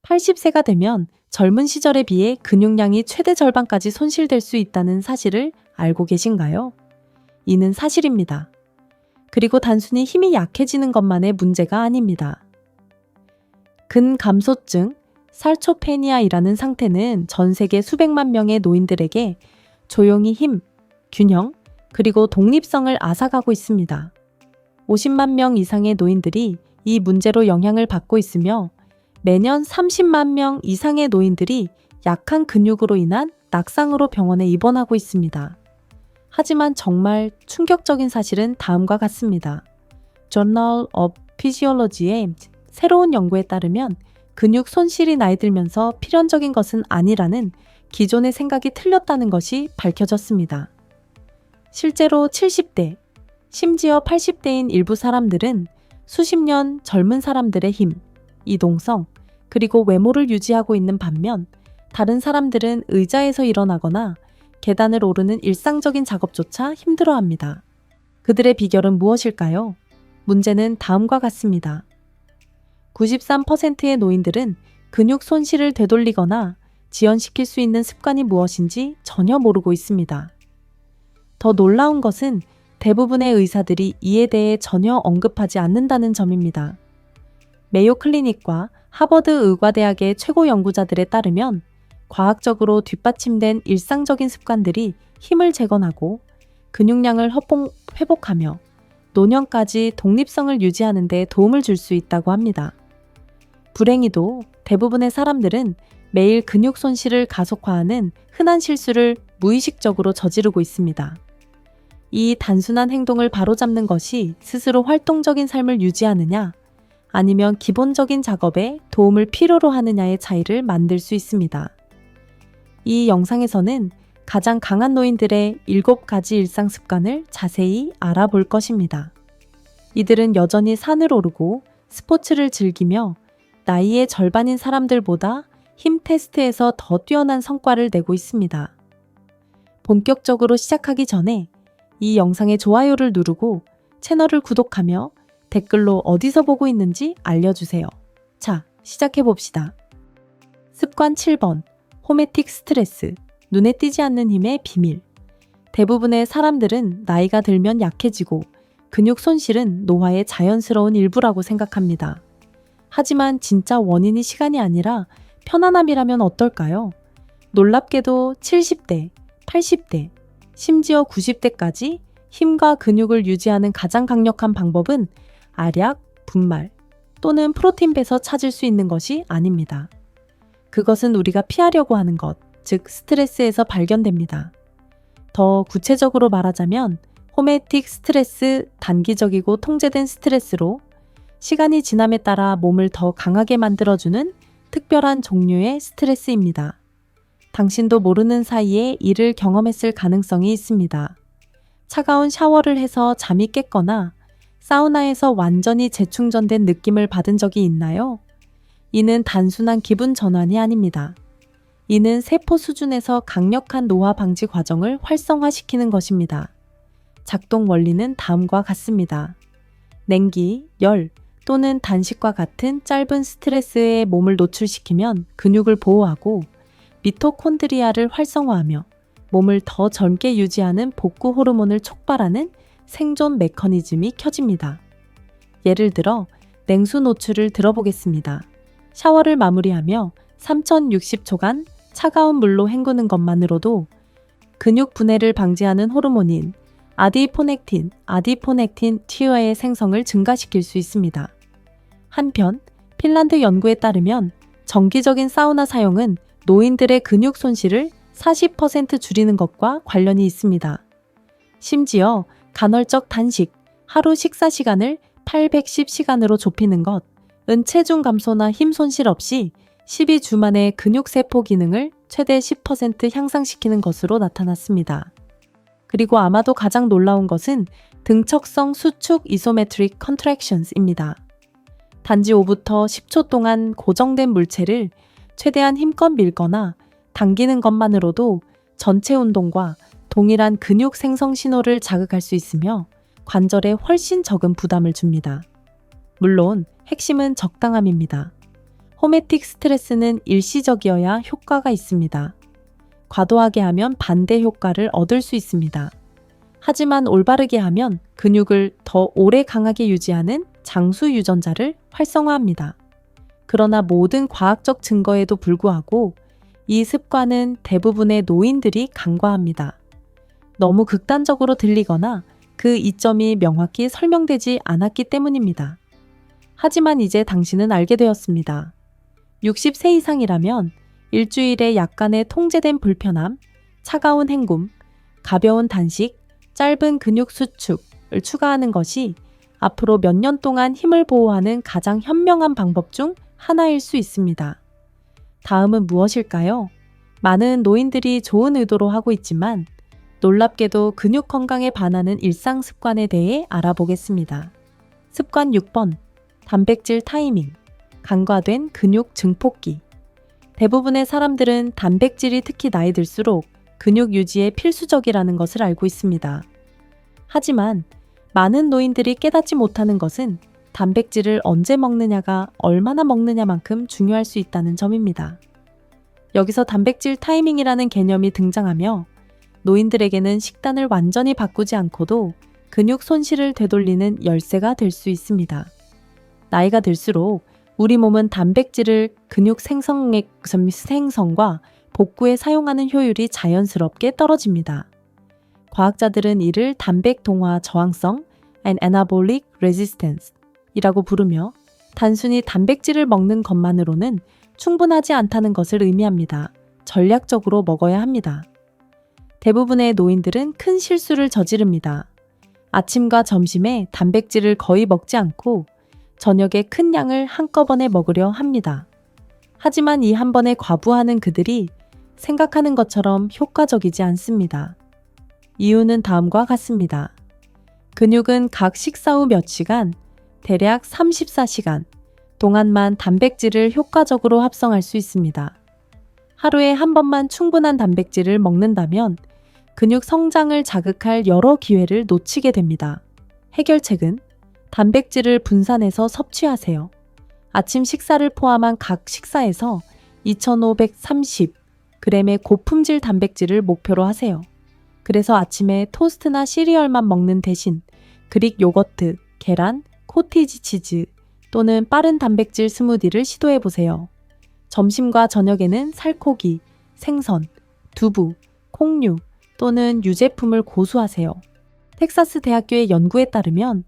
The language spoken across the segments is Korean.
80세가 되면 젊은 시절에 비해 근육량이 최대 절반까지 손실될 수 있다는 사실을 알고 계신가요? 이는 사실입니다. 그리고 단순히 힘이 약해지는 것만의 문제가 아닙니다. 근감소증, 살초페니아이라는 상태는 전 세계 수백만 명의 노인들에게 조용히 힘, 균형, 그리고 독립성을 앗아가고 있습니다. 50만 명 이상의 노인들이 이 문제로 영향을 받고 있으며 매년 30만 명 이상의 노인들이 약한 근육으로 인한 낙상으로 병원에 입원하고 있습니다. 하지만 정말 충격적인 사실은 다음과 같습니다. Journal of Physiology의 새로운 연구에 따르면 근육 손실이 나이 들면서 필연적인 것은 아니라는 기존의 생각이 틀렸다는 것이 밝혀졌습니다. 실제로 70대, 심지어 80대인 일부 사람들은 수십 년 젊은 사람들의 힘, 이동성, 그리고 외모를 유지하고 있는 반면 다른 사람들은 의자에서 일어나거나 계단을 오르는 일상적인 작업조차 힘들어합니다. 그들의 비결은 무엇일까요? 문제는 다음과 같습니다. 93%의 노인들은 근육 손실을 되돌리거나 지연시킬 수 있는 습관이 무엇인지 전혀 모르고 있습니다. 더 놀라운 것은 대부분의 의사들이 이에 대해 전혀 언급하지 않는다는 점입니다. 메요 클리닉과 하버드 의과대학의 최고 연구자들에 따르면 과학적으로 뒷받침된 일상적인 습관들이 힘을 재건하고 근육량을 회복하며 노년까지 독립성을 유지하는 데 도움을 줄 수 있다고 합니다. 불행히도 대부분의 사람들은 매일 근육 손실을 가속화하는 흔한 실수를 무의식적으로 저지르고 있습니다. 이 단순한 행동을 바로잡는 것이 스스로 활동적인 삶을 유지하느냐, 아니면 기본적인 작업에 도움을 필요로 하느냐의 차이를 만들 수 있습니다. 이 영상에서는 가장 강한 노인들의 7가지 일상 습관을 자세히 알아볼 것입니다. 이들은 여전히 산을 오르고 스포츠를 즐기며 나이의 절반인 사람들보다 힘 테스트에서 더 뛰어난 성과를 내고 있습니다. 본격적으로 시작하기 전에 이 영상의 좋아요를 누르고 채널을 구독하며 댓글로 어디서 보고 있는지 알려주세요. 자, 시작해봅시다. 습관 7번, 호메틱 스트레스, 눈에 띄지 않는 힘의 비밀. 대부분의 사람들은 나이가 들면 약해지고 근육 손실은 노화의 자연스러운 일부라고 생각합니다. 하지만 진짜 원인이 시간이 아니라 편안함이라면 어떨까요? 놀랍게도 70대, 80대, 심지어 90대까지 힘과 근육을 유지하는 가장 강력한 방법은 알약, 분말 또는 프로틴배에서 찾을 수 있는 것이 아닙니다. 그것은 우리가 피하려고 하는 것, 즉 스트레스에서 발견됩니다. 더 구체적으로 말하자면 호메틱 스트레스, 단기적이고 통제된 스트레스로 시간이 지남에 따라 몸을 더 강하게 만들어주는 특별한 종류의 스트레스입니다. 당신도 모르는 사이에 이를 경험했을 가능성이 있습니다. 차가운 샤워를 해서 잠이 깼거나 사우나에서 완전히 재충전된 느낌을 받은 적이 있나요? 이는 단순한 기분 전환이 아닙니다. 이는 세포 수준에서 강력한 노화 방지 과정을 활성화시키는 것입니다. 작동 원리는 다음과 같습니다. 냉기, 열 또는 단식과 같은 짧은 스트레스에 몸을 노출시키면 근육을 보호하고 미토콘드리아를 활성화하며 몸을 더 젊게 유지하는 복구 호르몬을 촉발하는 생존 메커니즘이 켜집니다. 예를 들어 냉수 노출을 들어보겠습니다. 샤워를 마무리하며 3060초간 차가운 물로 헹구는 것만으로도 근육 분해를 방지하는 호르몬인 아디포넥틴 티어의 생성을 증가시킬 수 있습니다. 한편 핀란드 연구에 따르면 정기적인 사우나 사용은 노인들의 근육 손실을 40% 줄이는 것과 관련이 있습니다. 심지어 간헐적 단식, 하루 식사 시간을 810시간으로 좁히는 것은 체중 감소나 힘 손실 없이 12주 만에 근육세포 기능을 최대 10% 향상시키는 것으로 나타났습니다. 그리고 아마도 가장 놀라운 것은 등척성 수축 이소메트릭 컨트랙션스입니다. 단지 5부터 10초 동안 고정된 물체를 최대한 힘껏 밀거나 당기는 것만으로도 전체 운동과 동일한 근육 생성 신호를 자극할 수 있으며 관절에 훨씬 적은 부담을 줍니다. 물론 핵심은 적당함입니다. 호메틱 스트레스는 일시적이어야 효과가 있습니다. 과도하게 하면 반대 효과를 얻을 수 있습니다. 하지만 올바르게 하면 근육을 더 오래 강하게 유지하는 장수 유전자를 활성화합니다. 그러나 모든 과학적 증거에도 불구하고 이 습관은 대부분의 노인들이 간과합니다. 너무 극단적으로 들리거나 그 이점이 명확히 설명되지 않았기 때문입니다. 하지만 이제 당신은 알게 되었습니다. 60세 이상이라면 일주일에 약간의 통제된 불편함, 차가운 헹굼, 가벼운 단식, 짧은 근육 수축을 추가하는 것이 앞으로 몇 년 동안 힘을 보호하는 가장 현명한 방법 중 하나일 수 있습니다. 다음은 무엇일까요? 많은 노인들이 좋은 의도로 하고 있지만 놀랍게도 근육 건강에 반하는 일상 습관에 대해 알아보겠습니다. 습관 6번. 단백질 타이밍. 간과된 근육 증폭기. 대부분의 사람들은 단백질이 특히 나이 들수록 근육 유지에 필수적이라는 것을 알고 있습니다. 하지만 많은 노인들이 깨닫지 못하는 것은 단백질을 언제 먹느냐가 얼마나 먹느냐만큼 중요할 수 있다는 점입니다. 여기서 단백질 타이밍이라는 개념이 등장하며 노인들에게는 식단을 완전히 바꾸지 않고도 근육 손실을 되돌리는 열쇠가 될 수 있습니다. 나이가 들수록 우리 몸은 단백질을 근육 생성과 복구에 사용하는 효율이 자연스럽게 떨어집니다. 과학자들은 이를 단백 동화 저항성 (anabolic resistance) 이라고 부르며 단순히 단백질을 먹는 것만으로는 충분하지 않다는 것을 의미합니다. 전략적으로 먹어야 합니다. 대부분의 노인들은 큰 실수를 저지릅니다. 아침과 점심에 단백질을 거의 먹지 않고 저녁에 큰 양을 한꺼번에 먹으려 합니다. 하지만 이 한 번에 과부하는 그들이 생각하는 것처럼 효과적이지 않습니다. 이유는 다음과 같습니다. 근육은 각 식사 후 몇 시간, 대략 34시간 동안만 단백질을 효과적으로 합성할 수 있습니다. 하루에 한 번만 충분한 단백질을 먹는다면 근육 성장을 자극할 여러 기회를 놓치게 됩니다. 해결책은 단백질을 분산해서 섭취하세요. 아침 식사를 포함한 각 식사에서 2530g의 고품질 단백질을 목표로 하세요. 그래서 아침에 토스트나 시리얼만 먹는 대신 그릭 요거트, 계란, 코티지 치즈 또는 빠른 단백질 스무디를 시도해보세요. 점심과 저녁에는 살코기, 생선, 두부, 콩류 또는 유제품을 고수하세요. 텍사스 대학교의 연구에 따르면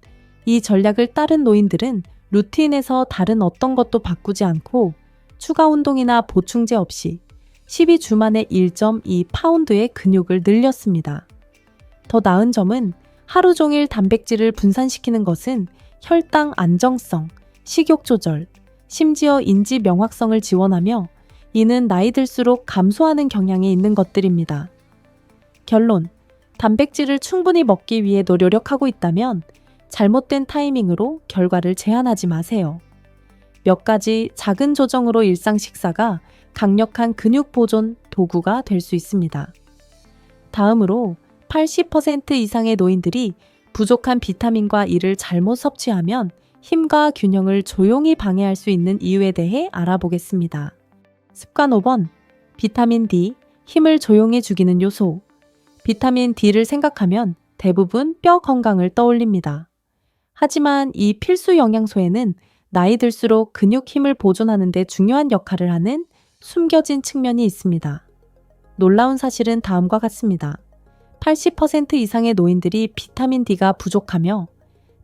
이 전략을 따른 노인들은 루틴에서 다른 어떤 것도 바꾸지 않고 추가 운동이나 보충제 없이 12주 만에 1.2파운드의 근육을 늘렸습니다. 더 나은 점은 하루 종일 단백질을 분산시키는 것은 혈당 안정성, 식욕 조절, 심지어 인지 명확성을 지원하며 이는 나이 들수록 감소하는 경향이 있는 것들입니다. 결론, 단백질을 충분히 먹기 위해 노력하고 있다면 잘못된 타이밍으로 결과를 제한하지 마세요. 몇 가지 작은 조정으로 일상 식사가 강력한 근육 보존 도구가 될 수 있습니다. 다음으로 80% 이상의 노인들이 부족한 비타민과 이를 잘못 섭취하면 힘과 균형을 조용히 방해할 수 있는 이유에 대해 알아보겠습니다. 습관 5번. 비타민 D, 힘을 조용히 죽이는 요소. 비타민 D를 생각하면 대부분 뼈 건강을 떠올립니다. 하지만 이 필수 영양소에는 나이 들수록 근육 힘을 보존하는 데 중요한 역할을 하는 숨겨진 측면이 있습니다. 놀라운 사실은 다음과 같습니다. 80% 이상의 노인들이 비타민 D가 부족하며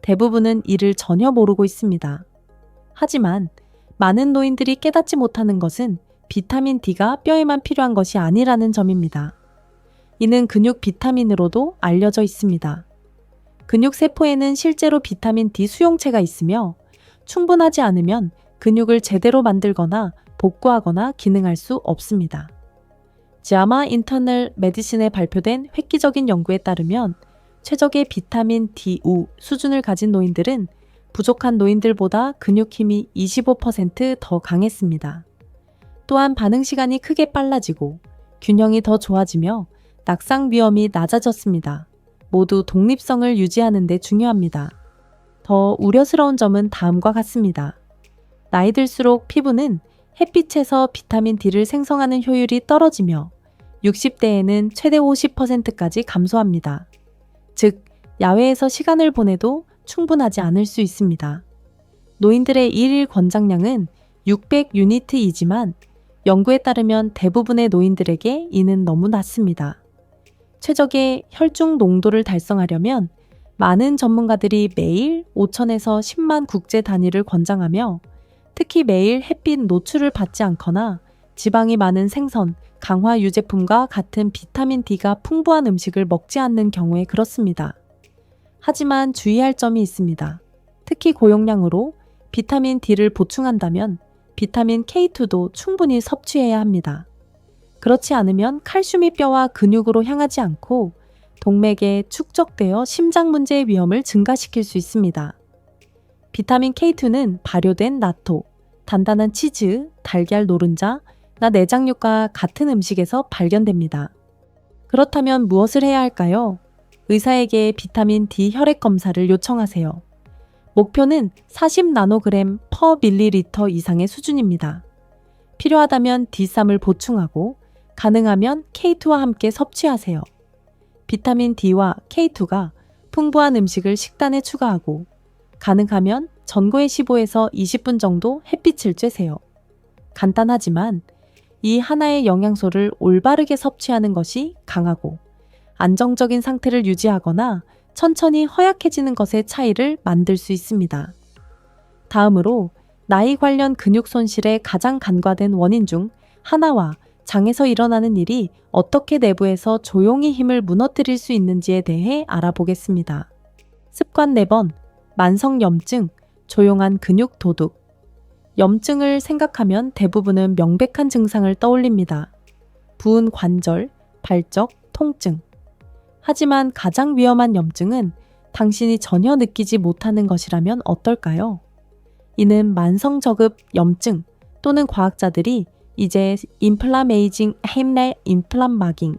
대부분은 이를 전혀 모르고 있습니다. 하지만 많은 노인들이 깨닫지 못하는 것은 비타민 D가 뼈에만 필요한 것이 아니라는 점입니다. 이는 근육 비타민으로도 알려져 있습니다. 근육 세포에는 실제로 비타민 D 수용체가 있으며 충분하지 않으면 근육을 제대로 만들거나 복구하거나 기능할 수 없습니다. JAMA 인터널 메디신에 발표된 획기적인 연구에 따르면 최적의 비타민 D5 수준을 가진 노인들은 부족한 노인들보다 근육 힘이 25% 더 강했습니다. 또한 반응 시간이 크게 빨라지고 균형이 더 좋아지며 낙상 위험이 낮아졌습니다. 모두 독립성을 유지하는 데 중요합니다. 더 우려스러운 점은 다음과 같습니다. 나이 들수록 피부는 햇빛에서 비타민 D를 생성하는 효율이 떨어지며 60대에는 최대 50%까지 감소합니다. 즉, 야외에서 시간을 보내도 충분하지 않을 수 있습니다. 노인들의 일일 권장량은 600유니트이지만 연구에 따르면 대부분의 노인들에게 이는 너무 낮습니다. 최적의 혈중 농도를 달성하려면 많은 전문가들이 매일 5천에서 10만 국제 단위를 권장하며 특히 매일 햇빛 노출을 받지 않거나 지방이 많은 생선, 강화 유제품과 같은 비타민 D가 풍부한 음식을 먹지 않는 경우에 그렇습니다. 하지만 주의할 점이 있습니다. 특히 고용량으로 비타민 D를 보충한다면 비타민 K2도 충분히 섭취해야 합니다. 그렇지 않으면 칼슘이 뼈와 근육으로 향하지 않고 동맥에 축적되어 심장 문제의 위험을 증가시킬 수 있습니다. 비타민 K2는 발효된 나토, 단단한 치즈, 달걀 노른자, 내장육과 같은 음식에서 발견됩니다. 그렇다면 무엇을 해야 할까요? 의사에게 비타민 D 혈액 검사를 요청하세요. 목표는 40나노그램 퍼 밀리리터 이상의 수준입니다. 필요하다면 D쌈을 보충하고 가능하면 K2와 함께 섭취하세요. 비타민 D와 K2가 풍부한 음식을 식단에 추가하고 가능하면 전고의 15에서 20분 정도 햇빛을 쬐세요. 간단하지만 이 하나의 영양소를 올바르게 섭취하는 것이 강하고 안정적인 상태를 유지하거나 천천히 허약해지는 것의 차이를 만들 수 있습니다. 다음으로 나이 관련 근육 손실의 가장 간과된 원인 중 하나와 장에서 일어나는 일이 어떻게 내부에서 조용히 힘을 무너뜨릴 수 있는지에 대해 알아보겠습니다. 습관 4번, 만성염증, 조용한 근육 도둑. 염증을 생각하면 대부분은 명백한 증상을 떠올립니다. 부은 관절, 발적, 통증. 하지만 가장 위험한 염증은 당신이 전혀 느끼지 못하는 것이라면 어떨까요? 이는 만성저급 염증 또는 과학자들이 이제 Inflammaging Hemorrhage Inflammaging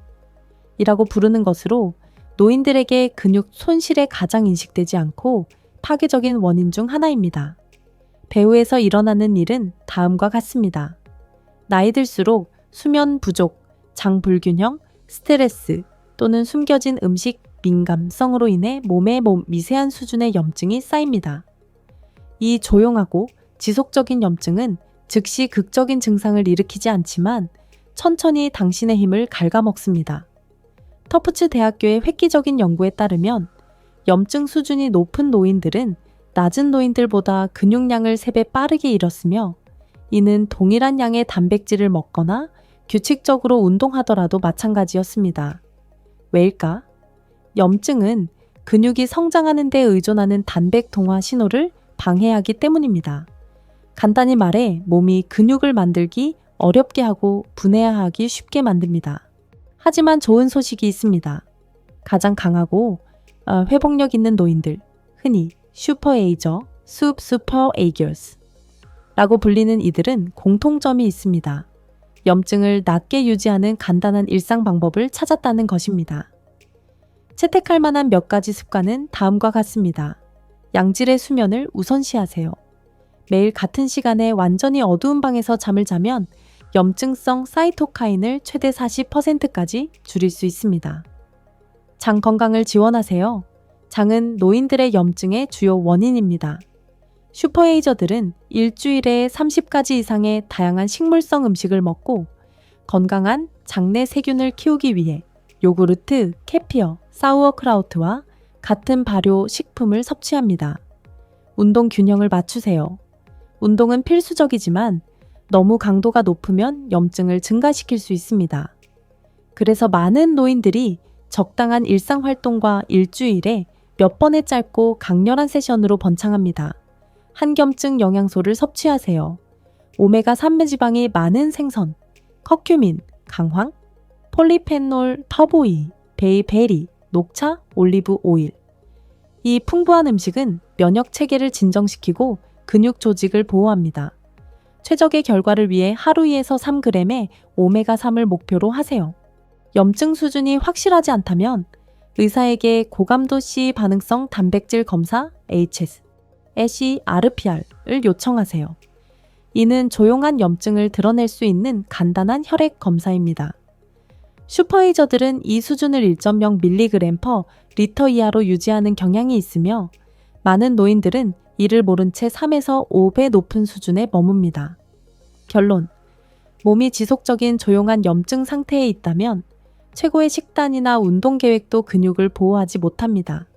이라고 부르는 것으로 노인들에게 근육 손실에 가장 인식되지 않고 파괴적인 원인 중 하나입니다. 배후에서 일어나는 일은 다음과 같습니다. 나이 들수록 수면 부족, 장 불균형, 스트레스 또는 숨겨진 음식 민감성으로 인해 몸에 미세한 수준의 염증이 쌓입니다. 이 조용하고 지속적인 염증은 즉시 극적인 증상을 일으키지 않지만 천천히 당신의 힘을 갉아먹습니다. 터프츠 대학교의 획기적인 연구에 따르면 염증 수준이 높은 노인들은 낮은 노인들보다 근육량을 3배 빠르게 잃었으며 이는 동일한 양의 단백질을 먹거나 규칙적으로 운동하더라도 마찬가지였습니다. 왜일까? 염증은 근육이 성장하는 데 의존하는 단백 동화 신호를 방해하기 때문입니다. 간단히 말해 몸이 근육을 만들기 어렵게 하고 분해하기 쉽게 만듭니다. 하지만 좋은 소식이 있습니다. 가장 강하고 회복력 있는 노인들, 흔히 슈퍼에이저, 슈퍼에이저스 라고 불리는 이들은 공통점이 있습니다. 염증을 낮게 유지하는 간단한 일상 방법을 찾았다는 것입니다. 채택할 만한 몇 가지 습관은 다음과 같습니다. 양질의 수면을 우선시하세요. 매일 같은 시간에 완전히 어두운 방에서 잠을 자면 염증성 사이토카인을 최대 40%까지 줄일 수 있습니다. 장 건강을 지원하세요. 장은 노인들의 염증의 주요 원인입니다. 슈퍼에이저들은 일주일에 30가지 이상의 다양한 식물성 음식을 먹고 건강한 장내 세균을 키우기 위해 요구르트, 케피어, 사우어크라우트와 같은 발효 식품을 섭취합니다. 운동 균형을 맞추세요. 운동은 필수적이지만 너무 강도가 높으면 염증을 증가시킬 수 있습니다. 그래서 많은 노인들이 적당한 일상활동과 일주일에 몇 번의 짧고 강렬한 세션으로 번창합니다. 한겸증 영양소를 섭취하세요. 오메가3 지방이 많은 생선, 커큐민, 강황, 폴리페놀, 터보이, 베이베리, 녹차, 올리브 오일. 이 풍부한 음식은 면역 체계를 진정시키고 근육 조직을 보호합니다. 최적의 결과를 위해 하루 2에서 3g의 오메가3을 목표로 하세요. 염증 수준이 확실하지 않다면 의사에게 고감도 C 반응성 단백질 검사 HS, RPR을 요청하세요. 이는 조용한 염증을 드러낼 수 있는 간단한 혈액 검사입니다. 슈퍼에이저들은 이 수준을 1.0mg/L 이하로 유지하는 경향이 있으며 많은 노인들은 이를 모른 채 3에서 5배 높은 수준에 머뭅니다. 결론: 몸이 지속적인 조용한 염증 상태에 있다면 최고의 식단이나 운동 계획도 근육을 보호하지 못합니다.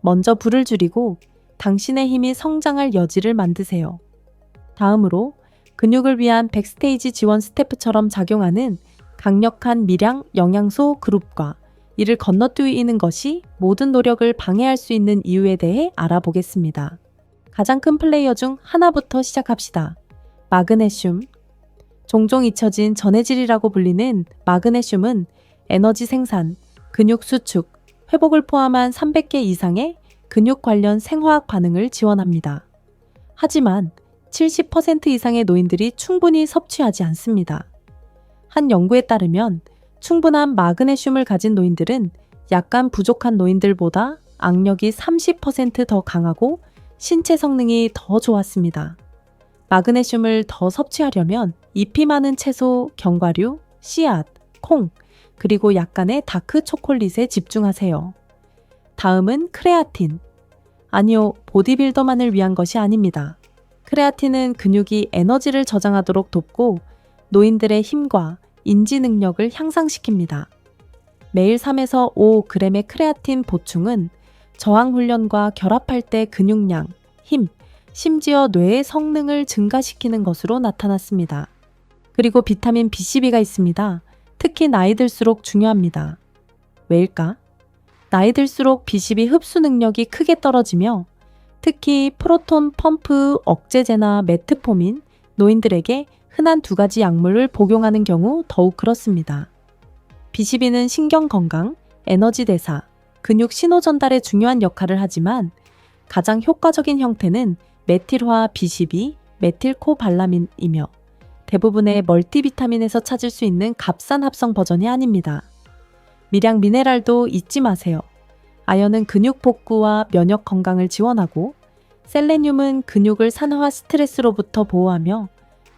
먼저 불을 줄이고 당신의 힘이 성장할 여지를 만드세요. 다음으로 근육을 위한 백스테이지 지원 스태프처럼 작용하는 강력한 미량 영양소 그룹과 이를 건너뛰는 것이 모든 노력을 방해할 수 있는 이유에 대해 알아보겠습니다. 가장 큰 플레이어 중 하나부터 시작합시다. 마그네슘. 종종 잊혀진 전해질이라고 불리는 마그네슘은 에너지 생산, 근육 수축, 회복을 포함한 300개 이상의 근육 관련 생화학 반응을 지원합니다. 하지만 70% 이상의 노인들이 충분히 섭취하지 않습니다. 한 연구에 따르면 충분한 마그네슘을 가진 노인들은 약간 부족한 노인들보다 악력이 30% 더 강하고 신체 성능이 더 좋았습니다. 마그네슘을 더 섭취하려면 잎이 많은 채소, 견과류, 씨앗, 콩, 그리고 약간의 다크 초콜릿에 집중하세요. 다음은 크레아틴. 아니요, 보디빌더만을 위한 것이 아닙니다. 크레아틴은 근육이 에너지를 저장하도록 돕고 노인들의 힘과 인지 능력을 향상시킵니다. 매일 3에서 5g의 크레아틴 보충은 저항 훈련과 결합할 때 근육량, 힘, 심지어 뇌의 성능을 증가시키는 것으로 나타났습니다. 그리고 비타민 B12가 있습니다. 특히 나이 들수록 중요합니다. 왜일까? 나이 들수록 B12 흡수 능력이 크게 떨어지며 특히 프로톤 펌프 억제제나 메트포민, 노인들에게 흔한 두 가지 약물을 복용하는 경우 더욱 그렇습니다. B12는 신경 건강, 에너지 대사, 근육 신호 전달에 중요한 역할을 하지만 가장 효과적인 형태는 메틸화 B12, 메틸코발라민이며 대부분의 멀티비타민에서 찾을 수 있는 값싼 합성 버전이 아닙니다. 미량 미네랄도 잊지 마세요. 아연은 근육 복구와 면역 건강을 지원하고 셀레늄은 근육을 산화 스트레스로부터 보호하며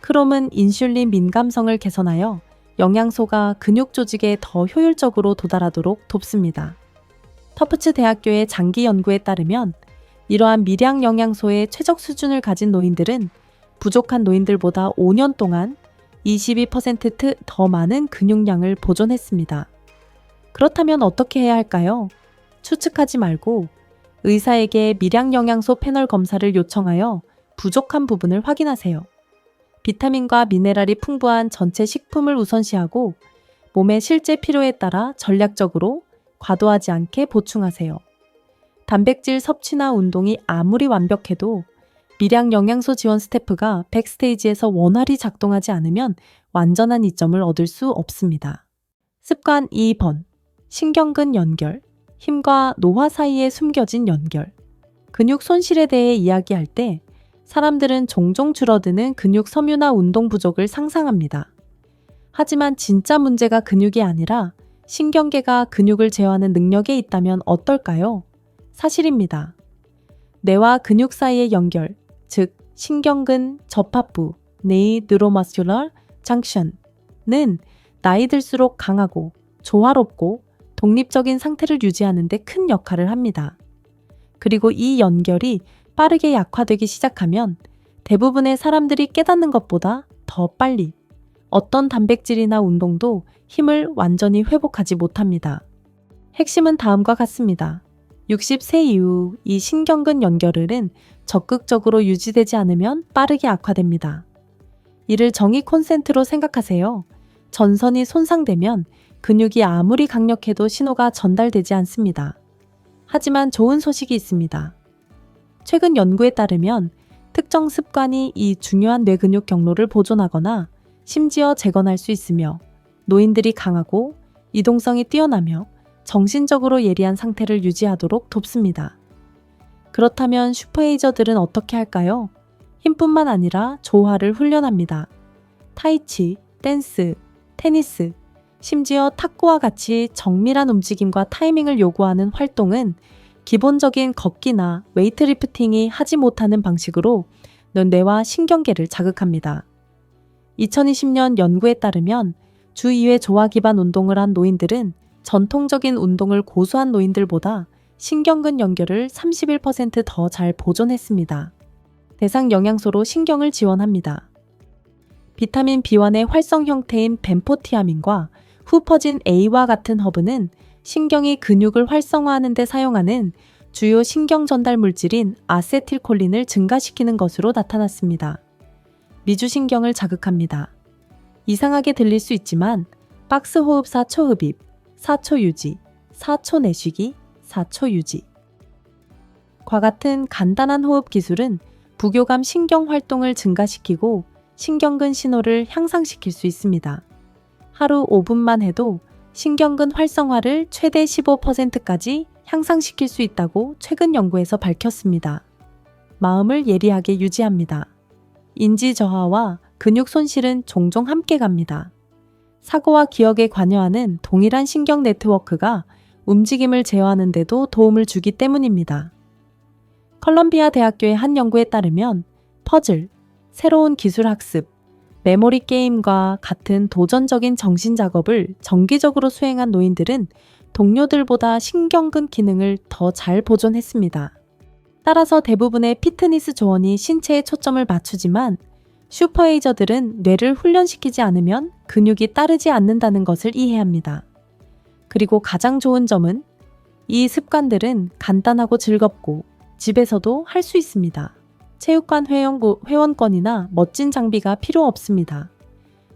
크롬은 인슐린 민감성을 개선하여 영양소가 근육 조직에 더 효율적으로 도달하도록 돕습니다. 터프츠 대학교의 장기 연구에 따르면 이러한 미량 영양소의 최적 수준을 가진 노인들은 부족한 노인들보다 5년 동안 22% 더 많은 근육량을 보존했습니다. 그렇다면 어떻게 해야 할까요? 추측하지 말고 의사에게 미량 영양소 패널 검사를 요청하여 부족한 부분을 확인하세요. 비타민과 미네랄이 풍부한 전체 식품을 우선시하고 몸의 실제 필요에 따라 전략적으로 과도하지 않게 보충하세요. 단백질 섭취나 운동이 아무리 완벽해도 미량 영양소 지원 스태프가 백스테이지에서 원활히 작동하지 않으면 완전한 이점을 얻을 수 없습니다. 습관 2번. 신경근 연결. 힘과 노화 사이에 숨겨진 연결. 근육 손실에 대해 이야기할 때 사람들은 종종 줄어드는 근육 섬유나 운동 부족을 상상합니다. 하지만 진짜 문제가 근육이 아니라 신경계가 근육을 제어하는 능력에 있다면 어떨까요? 사실입니다. 뇌와 근육 사이의 연결, 즉 신경근 접합부, 뇌 뉴로머스큘러 장션은 나이 들수록 강하고 조화롭고 독립적인 상태를 유지하는 데 큰 역할을 합니다. 그리고 이 연결이 빠르게 약화되기 시작하면 대부분의 사람들이 깨닫는 것보다 더 빨리 어떤 단백질이나 운동도 힘을 완전히 회복하지 못합니다. 핵심은 다음과 같습니다. 60세 이후 이 신경근 연결은 적극적으로 유지되지 않으면 빠르게 악화됩니다. 이를 정의 콘센트로 생각하세요. 전선이 손상되면 근육이 아무리 강력해도 신호가 전달되지 않습니다. 하지만 좋은 소식이 있습니다. 최근 연구에 따르면 특정 습관이 이 중요한 뇌근육 경로를 보존하거나 심지어 재건할 수 있으며 노인들이 강하고 이동성이 뛰어나며 정신적으로 예리한 상태를 유지하도록 돕습니다. 그렇다면 슈퍼에이저들은 어떻게 할까요? 힘뿐만 아니라 조화를 훈련합니다. 타이치, 댄스, 테니스, 심지어 탁구와 같이 정밀한 움직임과 타이밍을 요구하는 활동은 기본적인 걷기나 웨이트리프팅이 하지 못하는 방식으로 뇌와 신경계를 자극합니다. 2020년 연구에 따르면 주 2회 조화 기반 운동을 한 노인들은 전통적인 운동을 고수한 노인들보다 신경근 연결을 31% 더 잘 보존했습니다. 대상 영양소로 신경을 지원합니다. 비타민 B1의 활성 형태인 벤포티아민과 후퍼진 A와 같은 허브는 신경이 근육을 활성화하는 데 사용하는 주요 신경 전달 물질인 아세틸콜린을 증가시키는 것으로 나타났습니다. 미주신경을 자극합니다. 이상하게 들릴 수 있지만 박스 호흡사 초흡입, 4초 유지, 4초 내쉬기, 4초 유지. 과 같은 간단한 호흡 기술은 부교감 신경 활동을 증가시키고 신경근 신호를 향상시킬 수 있습니다. 하루 5분만 해도 신경근 활성화를 최대 15%까지 향상시킬 수 있다고 최근 연구에서 밝혔습니다. 마음을 예리하게 유지합니다. 인지 저하와 근육 손실은 종종 함께 갑니다. 사고와 기억에 관여하는 동일한 신경 네트워크가 움직임을 제어하는 데도 도움을 주기 때문입니다. 컬럼비아 대학교의 한 연구에 따르면 퍼즐, 새로운 기술 학습, 메모리 게임과 같은 도전적인 정신 작업을 정기적으로 수행한 노인들은 동료들보다 신경근 기능을 더 잘 보존했습니다. 따라서 대부분의 피트니스 조언이 신체에 초점을 맞추지만 슈퍼에이저들은 뇌를 훈련시키지 않으면 근육이 따르지 않는다는 것을 이해해야 합니다. 그리고 가장 좋은 점은 이 습관들은 간단하고 즐겁고 집에서도 할 수 있습니다. 체육관 회원권이나 멋진 장비가 필요 없습니다.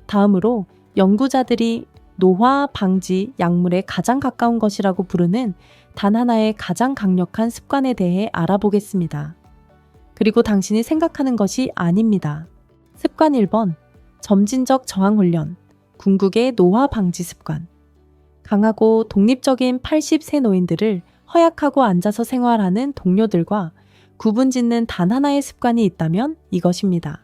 다음으로 연구자들이 노화 방지 약물에 가장 가까운 것이라고 부르는 단 하나의 가장 강력한 습관에 대해 알아보겠습니다. 그리고 당신이 생각하는 것이 아닙니다. 습관 1번, 점진적 저항 훈련, 궁극의 노화 방지 습관. 강하고 독립적인 80세 노인들을 허약하고 앉아서 생활하는 동료들과 구분짓는 단 하나의 습관이 있다면 이것입니다.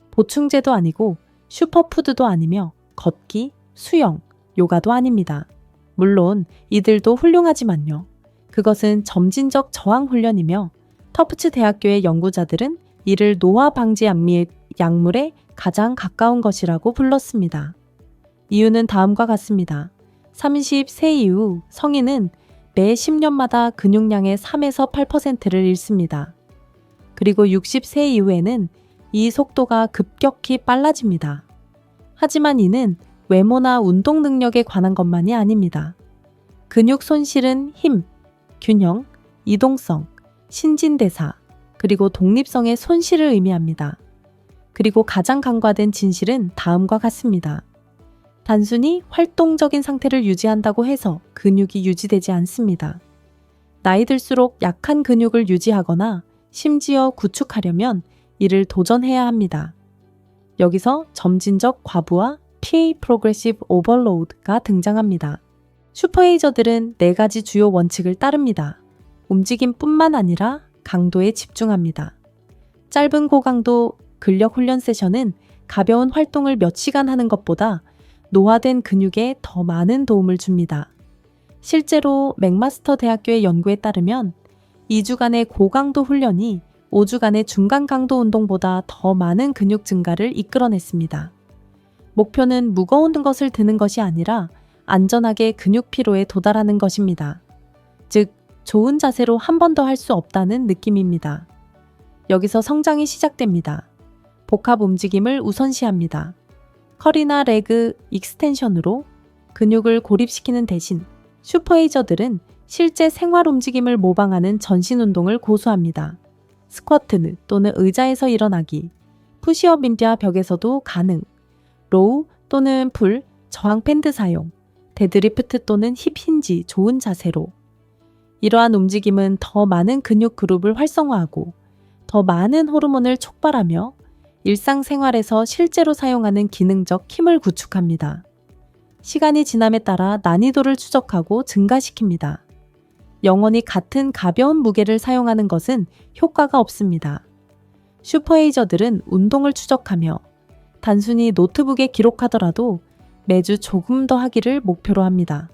보충제도 아니고 슈퍼푸드도 아니며 걷기, 수영, 요가도 아닙니다. 물론 이들도 훌륭하지만요. 그것은 점진적 저항 훈련이며 터프츠 대학교의 연구자들은 이를 노화 방지 약물에 가장 가까운 것이라고 불렀습니다. 이유는 다음과 같습니다. 30세 이후 성인은 매 10년마다 근육량의 3에서 8%를 잃습니다. 그리고 60세 이후에는 이 속도가 급격히 빨라집니다. 하지만 이는 외모나 운동 능력에 관한 것만이 아닙니다. 근육 손실은 힘, 균형, 이동성, 신진대사, 그리고 독립성의 손실을 의미합니다. 그리고 가장 간과된 진실은 다음과 같습니다. 단순히 활동적인 상태를 유지한다고 해서 근육이 유지되지 않습니다. 나이 들수록 약한 근육을 유지하거나 심지어 구축하려면 이를 도전해야 합니다. 여기서 점진적 과부하 PA Progressive Overload가 등장합니다. 슈퍼에이저들은 4가지 주요 원칙을 따릅니다. 움직임뿐만 아니라 강도에 집중합니다. 짧은 고강도 근력 훈련 세션은 가벼운 활동을 몇 시간 하는 것보다 노화된 근육에 더 많은 도움을 줍니다. 실제로 맥마스터 대학교의 연구에 따르면 2주간의 고강도 훈련이 5주간의 중간 강도 운동보다 더 많은 근육 증가를 이끌어냈습니다. 목표는 무거운 것을 드는 것이 아니라 안전하게 근육 피로에 도달하는 것입니다. 즉, 좋은 자세로 한 번 더 할 수 없다는 느낌입니다. 여기서 성장이 시작됩니다. 복합 움직임을 우선시합니다. 컬이나 레그 익스텐션으로 근육을 고립시키는 대신 슈퍼에이저들은 실제 생활 움직임을 모방하는 전신 운동을 고수합니다. 스쿼트 또는 의자에서 일어나기, 푸시업인자 벽에서도 가능, 로우 또는 풀, 저항 밴드 사용, 데드리프트 또는 힙 힌지 좋은 자세로. 이러한 움직임은 더 많은 근육 그룹을 활성화하고 더 많은 호르몬을 촉발하며 일상생활에서 실제로 사용하는 기능적 힘을 구축합니다. 시간이 지남에 따라 난이도를 추적하고 증가시킵니다. 영원히 같은 가벼운 무게를 사용하는 것은 효과가 없습니다. 슈퍼에이저들은 운동을 추적하며 단순히 노트북에 기록하더라도 매주 조금 더 하기를 목표로 합니다.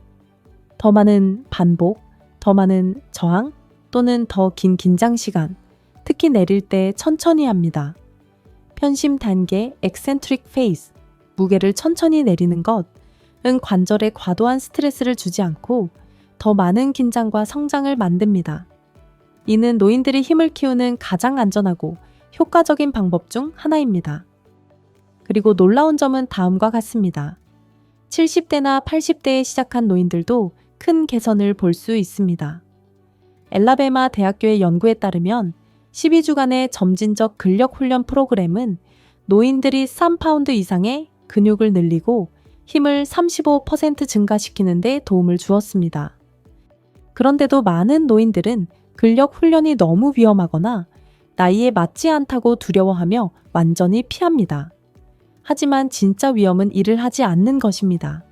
더 많은 반복, 더 많은 저항 또는 더 긴 긴장 시간, 특히 내릴 때 천천히 합니다. 편심 단계, eccentric phase, 무게를 천천히 내리는 것은 관절에 과도한 스트레스를 주지 않고 더 많은 긴장과 성장을 만듭니다. 이는 노인들이 힘을 키우는 가장 안전하고 효과적인 방법 중 하나입니다. 그리고 놀라운 점은 다음과 같습니다. 70대나 80대에 시작한 노인들도 큰 개선을 볼 수 있습니다. 엘라베마 대학교의 연구에 따르면 12주간의 점진적 근력 훈련 프로그램은 노인들이 3파운드 이상의 근육을 늘리고 힘을 35% 증가시키는 데 도움을 주었습니다. 그런데도 많은 노인들은 근력 훈련이 너무 위험하거나 나이에 맞지 않다고 두려워하며 완전히 피합니다. 하지만 진짜 위험은 이를 하지 않는 것입니다.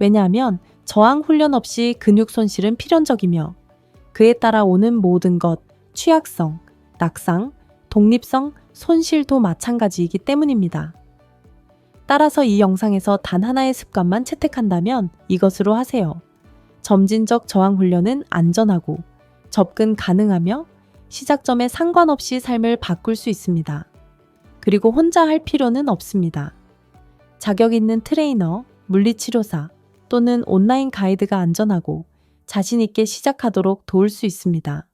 왜냐하면 저항 훈련 없이 근육 손실은 필연적이며 그에 따라 오는 모든 것, 취약성, 낙상, 독립성, 손실도 마찬가지이기 때문입니다. 따라서 이 영상에서 단 하나의 습관만 채택한다면 이것으로 하세요. 점진적 저항 훈련은 안전하고 접근 가능하며 시작점에 상관없이 삶을 바꿀 수 있습니다. 그리고 혼자 할 필요는 없습니다. 자격 있는 트레이너, 물리치료사 또는 온라인 가이드가 안전하고 자신 있게 시작하도록 도울 수 있습니다.